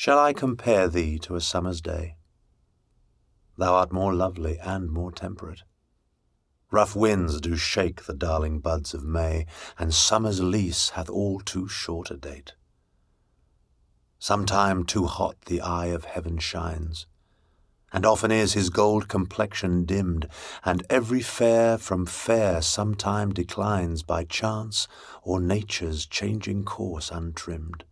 Shall I compare thee to a summer's day? Thou art more lovely and more temperate. Rough winds do shake the darling buds of May, and summer's lease hath all too short a date. Sometime too hot the eye of heaven shines, and often is his gold complexion dimmed, and every fair from fair sometime declines by chance or nature's changing course untrimmed.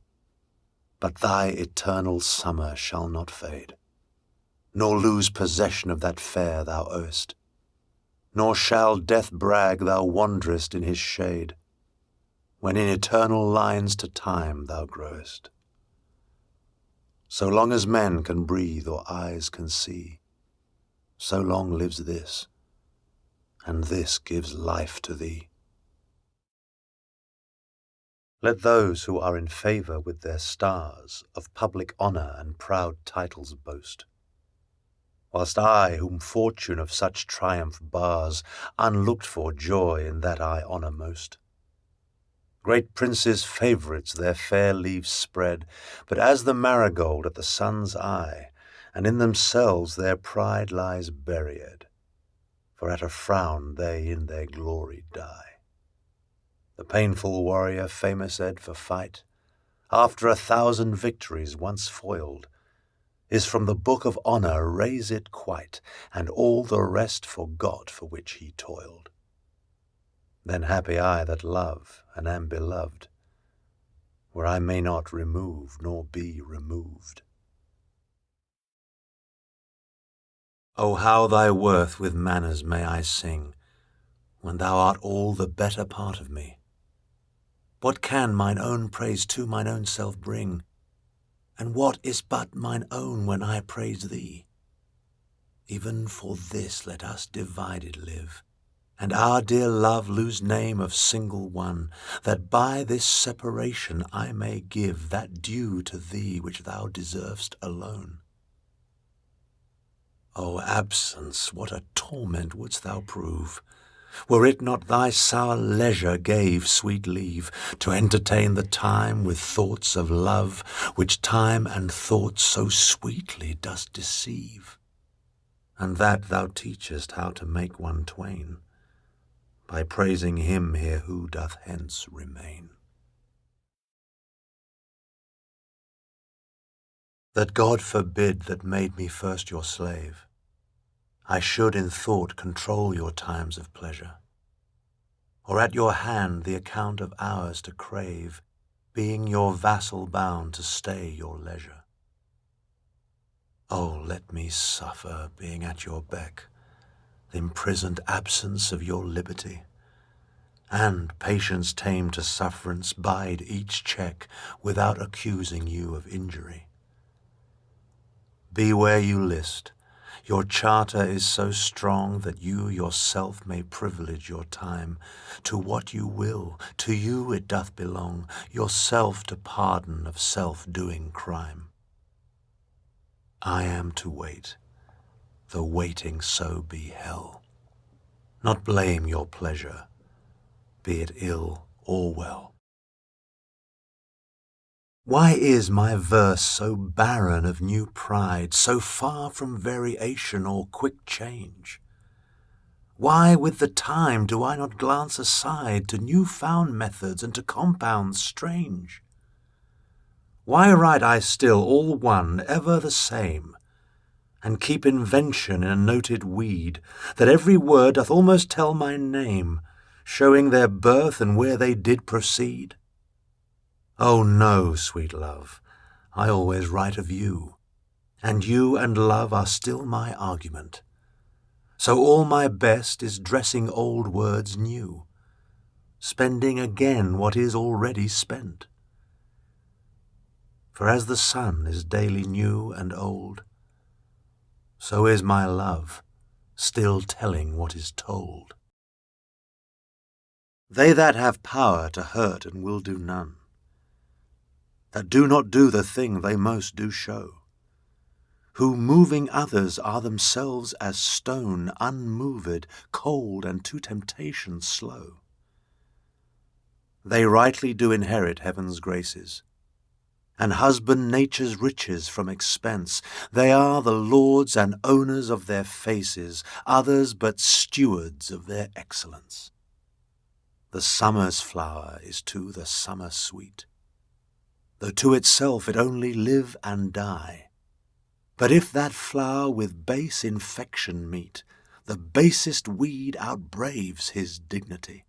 But thy eternal summer shall not fade, nor lose possession of that fair thou owest, nor shall death brag thou wanderest in his shade, when in eternal lines to time thou growest. So long as men can breathe or eyes can see, so long lives this, and this gives life to thee. Let those who are in favour with their stars of public honour and proud titles boast, whilst I, whom fortune of such triumph bars, unlooked for joy in that I honour most. Great princes' favourites their fair leaves spread, but as the marigold at the sun's eye, and in themselves their pride lies buried, for at a frown they in their glory die. The painful warrior famous Ed for fight, after 1,000 victories once foiled, is from the book of honour razed quite, and all the rest forgot for which he toiled. Then happy I that love and am beloved, where I may not remove nor be removed. O how thy worth with manners may I sing, when thou art all the better part of me? What can mine own praise to mine own self bring? And what is but mine own when I praise thee? Even for this let us divided live, and our dear love lose name of single one, that by this separation I may give that due to thee which thou deservest alone. O absence, what a torment wouldst thou prove, were it not thy sour leisure gave sweet leave to entertain the time with thoughts of love, which time and thoughts so sweetly dost deceive, and that thou teachest how to make one twain, by praising him here who doth hence remain. That God forbid that made me first your slave, I should in thought control your times of pleasure, or at your hand the account of hours to crave, being your vassal bound to stay your leisure. Oh, let me suffer, being at your beck, the imprisoned absence of your liberty, and patience tame to sufferance bide each check without accusing you of injury. Be where you list, your charter is so strong that you yourself may privilege your time to what you will, to you it doth belong, yourself to pardon of self-doing crime. I am to wait, though waiting so be hell, not blame your pleasure, be it ill or well. Why is my verse so barren of new pride, so far from variation or quick change? Why with the time do I not glance aside to new-found methods and to compounds strange? Why write I still all one, ever the same, and keep invention in a noted weed, that every word doth almost tell my name, showing their birth and where they did proceed? Oh no, sweet love, I always write of you, and you and love are still my argument. So all my best is dressing old words new, spending again what is already spent. For as the sun is daily new and old, so is my love still telling what is told. They that have power to hurt and will do none, that do not do the thing they most do show, who moving others are themselves as stone, unmoved, cold, and to temptation slow. They rightly do inherit heaven's graces, and husband nature's riches from expense. They are the lords and owners of their faces, others but stewards of their excellence. The summer's flower is to the summer sweet, though to itself it only live and die. But if that flower with base infection meet, the basest weed outbraves his dignity.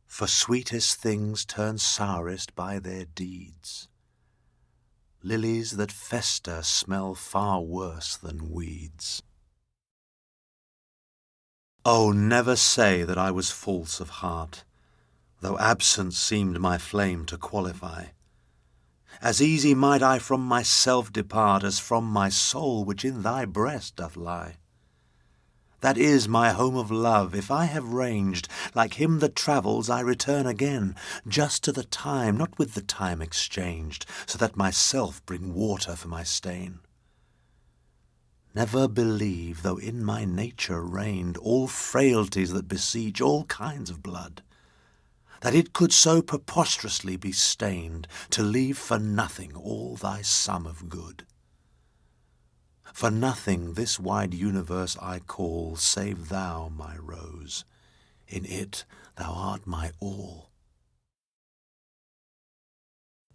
For sweetest things turn sourest by their deeds. Lilies that fester smell far worse than weeds. Oh, never say that I was false of heart, though absence seemed my flame to qualify. As easy might I from myself depart as from my soul which in thy breast doth lie. That is my home of love. If I have ranged, like him that travels, I return again, just to the time, not with the time exchanged, so that myself bring water for my stain. Never believe, though in my nature reigned all frailties that besiege all kinds of blood, that it could so preposterously be stained to leave for nothing all thy sum of good. For nothing this wide universe I call, save thou, my rose. In it thou art my all.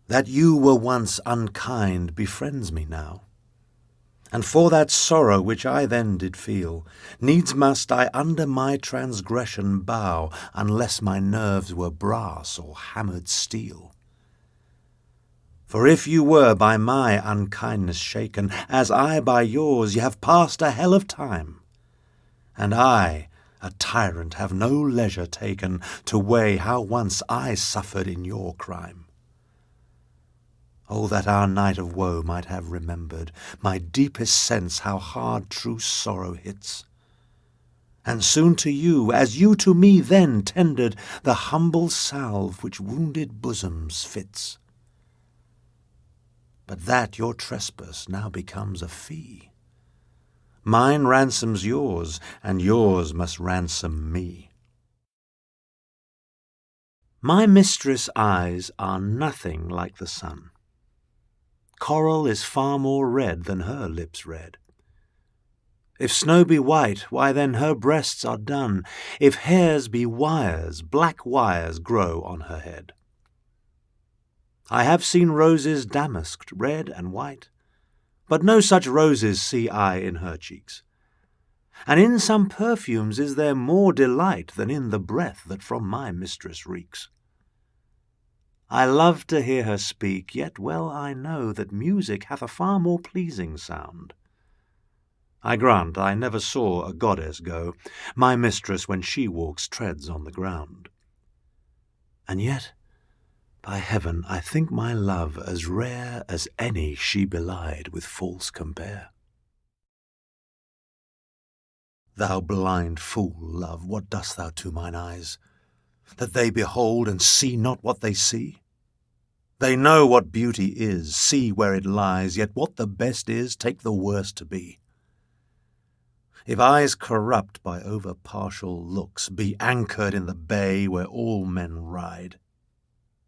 That you were once unkind befriends me now, and for that sorrow which I then did feel, needs must I under my transgression bow, unless my nerves were brass or hammered steel. For if you were by my unkindness shaken, as I by yours, ye have passed a hell of time, and I, a tyrant, have no leisure taken to weigh how once I suffered in your crime. Oh, that our night of woe might have remembered my deepest sense how hard true sorrow hits, and soon to you, as you to me then tendered, the humble salve which wounded bosoms fits. But that your trespass now becomes a fee. Mine ransoms yours, and yours must ransom me. My mistress' eyes are nothing like the sun. Coral is far more red than her lips red. If snow be white, why then her breasts are dun. If hairs be wires, black wires grow on her head. I have seen roses damasked, red and white, but no such roses see I in her cheeks. And in some perfumes is there more delight than in the breath that from my mistress reeks. I love to hear her speak, yet well I know that music hath a far more pleasing sound. I grant I never saw a goddess go. My mistress when she walks treads on the ground. And yet, by heaven, I think my love as rare as any she belied with false compare. Thou blind fool, love, what dost thou to mine eyes, that they behold and see not what they see? They know what beauty is, see where it lies, yet what the best is, take the worst to be. If eyes corrupt by over-partial looks be anchored in the bay where all men ride,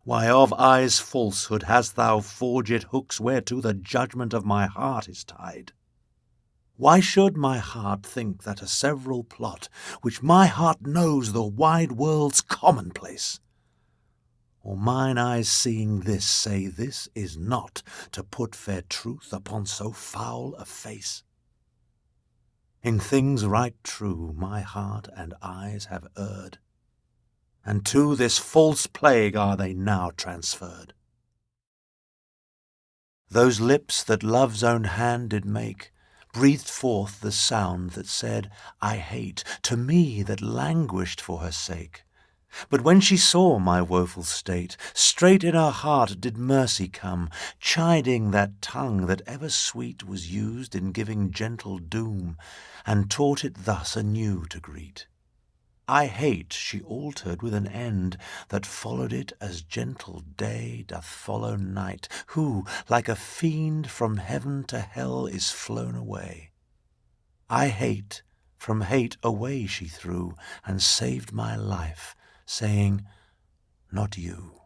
why of eyes' falsehood hast thou forged hooks whereto the judgment of my heart is tied? Why should my heart think that a several plot, which my heart knows the wide world's commonplace, or mine eyes seeing this say this is not to put fair truth upon so foul a face? In things right true my heart and eyes have erred, and to this false plague are they now transferred. Those lips that love's own hand did make breathed forth the sound that said, I hate, to me that languished for her sake. But when she saw my woeful state, straight in her heart did mercy come, chiding that tongue that ever sweet was used in giving gentle doom, and taught it thus anew to greet. I hate she altered with an end that followed it as gentle day doth follow night, who, like a fiend from heaven to hell is flown away. I hate from hate away she threw, and saved my life, saying, not you.